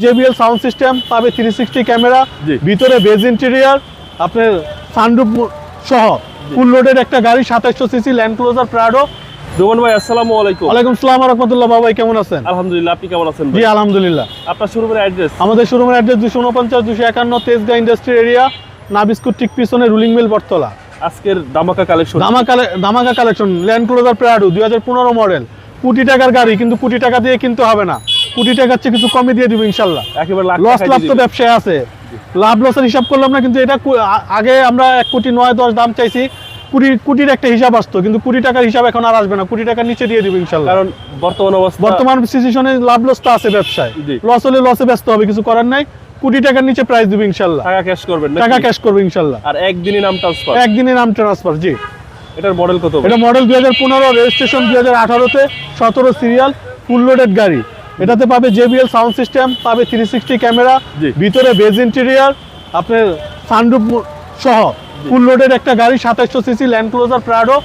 JBL sound system পাবে 360 camera, ভিতরে beige interior, আপনার সানরুফ সহ ফুল লোডের একটা গাড়ি 2700 CC land cruiser Prado. Roman ভাই আসসালামু আলাইকুম। ওয়ালাইকুম আসসালাম ওয়া রাহমাতুল্লাহ। বাবা ভাই কেমন আছেন? আলহামদুলিল্লাহ, আপনি কেমন আছেন ভাই? জি আলহামদুলিল্লাহ। আপনার শোরুমের অ্যাড্রেস? আমাদের শোরুমের অ্যাড্রেস 249 251 তেজগাঁ ইন্ডাস্ট্রি এরিয়া, নাবিস্কুট ঠিক পিছনে রুলিং মিল বটতলা। আজকের ধামাকা কালেকশন। ধামাকা collection land cruiser Prado 2015 model, কোটি টাকার গাড়ি, কিন্তু কোটি টাকা দিয়ে কিনতে হবে না, কোটি টাকার চেয়ে কিছু কমে দিয়ে দিব ইনশাআল্লাহ। একেবারে লস লাভ তো ব্যবসায় আছে, লাভ লসের হিসাব করলাম না, কিন্তু এটা আগে আমরা 1 কোটি 9-10 দাম চাইছি, কোটির একটা হিসাব আসতো, কিন্তু কোটি টাকার হিসাব এখন আর আসবে না, কোটি টাকার নিচে দিয়ে দিব ইনশাআল্লাহ। কারণ বর্তমান সিচুয়েশনে লাভ লস তো আছে ব্যবসায়, লস হলে লসে ব্যস্ত হবে, কিছু করার নাই, কোটি টাকার নিচে প্রাইস দিব ইনশাআল্লাহ। টাকা ক্যাশ করবেন? টাকা ক্যাশ করব ইনশাআল্লাহ। আর একদিনই নাম ট্রান্সফার? একদিনে নাম ট্রান্সফার। জি। এটার মডেল কত? এটা মডেল 2015, রেজিস্ট্রেশন 2018 তে, 17 সিরিয়াল, ফুল লোডেড গাড়ি। এটাতে পাবে JBL সাউন্ড সিস্টেম, পাবে 360 ক্যামেরা, ভিতরে বেজ ইন্টেরিয়র, আপনার সানরুফ সহ ফুল লোডেড একটা গাড়ি 2700 সিসি ল্যান্ড ক্রুজার প্রাডো।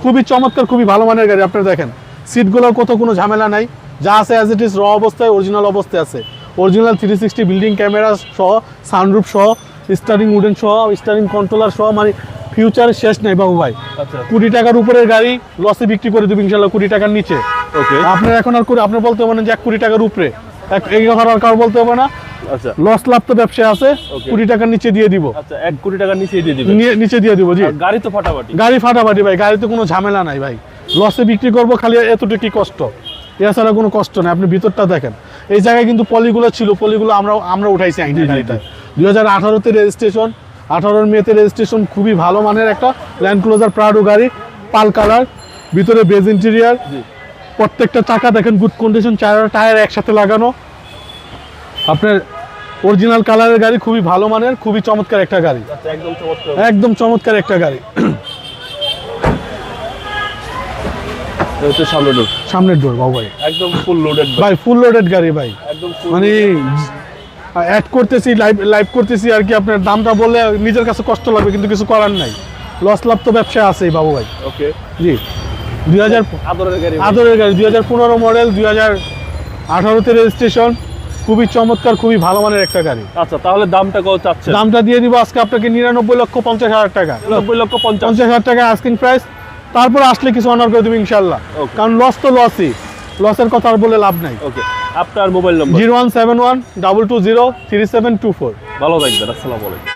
খুবই চমৎকার, খুবই ভালো মানের গাড়ি। আপনারা দেখেন সিটগুলোর কোনো ঝামেলা নাই, যা আছে অ্যাজ ইট ইজ র অবস্থায়, অরিজিনাল অবস্থায় আছে। অরিজিনাল 360 বিল্ডিং ক্যামেরা সহ, সানরুফ সহ, স্টারিং উডেন সহ, স্টারিং কন্ট্রোলার সহ, মানে ফিউচারের শেষ নাই বাবু ভাই। আচ্ছা, কোটি টাকার উপরের গাড়ি লসে বিক্রি করে দেব ইনশাআল্লাহ, কোটি টাকার নিচে। ওকে। আপনার এখন আর আপনি বলতে পারেন যে 1 কোটি টাকার উপরে, এই কথা আর কারো বলতে হবে না। আচ্ছা, লস লাভ তো ব্যবসায় আছে, কোটি টাকার নিচে দিয়ে দিব। আচ্ছা, 1 কোটি টাকা নিচে দিয়ে দিবেন? নিচে দিয়ে দিব। জি। গাড়ি তো ফাটাফাটি? গাড়ি ফাটাফাটি ভাই, গাড়িতে কোনো ঝামেলা নাই ভাই, লসে বিক্রি করব, খালি এতটুকু কষ্ট, এছাড়া কোনো কষ্ট নাই। আপনি ভিতরটা দেখেন, এই জায়গায় কিন্তু পলিগুলো ছিল, পলিগুলো আমরা উঠাইছি আইনা গাড়িটা। 2018 তে রেজিস্ট্রেশন, 18 মেতে রেজিস্ট্রেশন, খুবই ভালো মানের একটা ল্যান্ড ক্রুজার প্রাডো গাড়ি, পাল কালার, ভিতরে বেজ ইন্টেরিয়র, প্রত্যেকটা চাকা দেখেন গুড কন্ডিশন, 4 টায়ার একসাথে লাগানো, আপনার অরিজিনাল কালারের গাড়ি, খুবই ভালো মানের, খুবই চমৎকার একটা গাড়ি। আচ্ছা, একদম চমৎকার, একদম চমৎকার একটা গাড়ি। এটা সামনের ডোর বাবু ভাই, একদম ফুল লোডেড ভাই, ফুল লোডেড গাড়ি ভাই, একদম মানে অ্যাড করতেছি, লাইভ করতেছি আর কি। আপনার দামটা বললে নিজের কাছে কষ্ট লাগবে, কিন্তু কিছু করার নাই, লস লাভ তো ব্যবসায় আছেই বাবু ভাই। ওকে। জি। 2000 আদরের গাড়ি 2015 মডেল, 2018 তে রেজিস্ট্রেশন, খুবই চমৎকার, খুবই ভালো মানের একটা গাড়ি। আচ্ছা, তাহলে দামটা কত চাচ্ছেন? দামটা দিয়ে দিব আজকে আপনাকে 99,50,000 টাকা। 99,50,000 টাকা আস্কিং প্রাইস, তারপর আসলে কিছু অনার করে দেবো ইনশাআল্লাহ, কারণ লস তো লসই, লসের কথা আর বলে লাভ নাই। ওকে। আপনার মোবাইল নম্বর? 0171 220 3724। ভালো থাকবেন, আসসালামু আলাইকুম।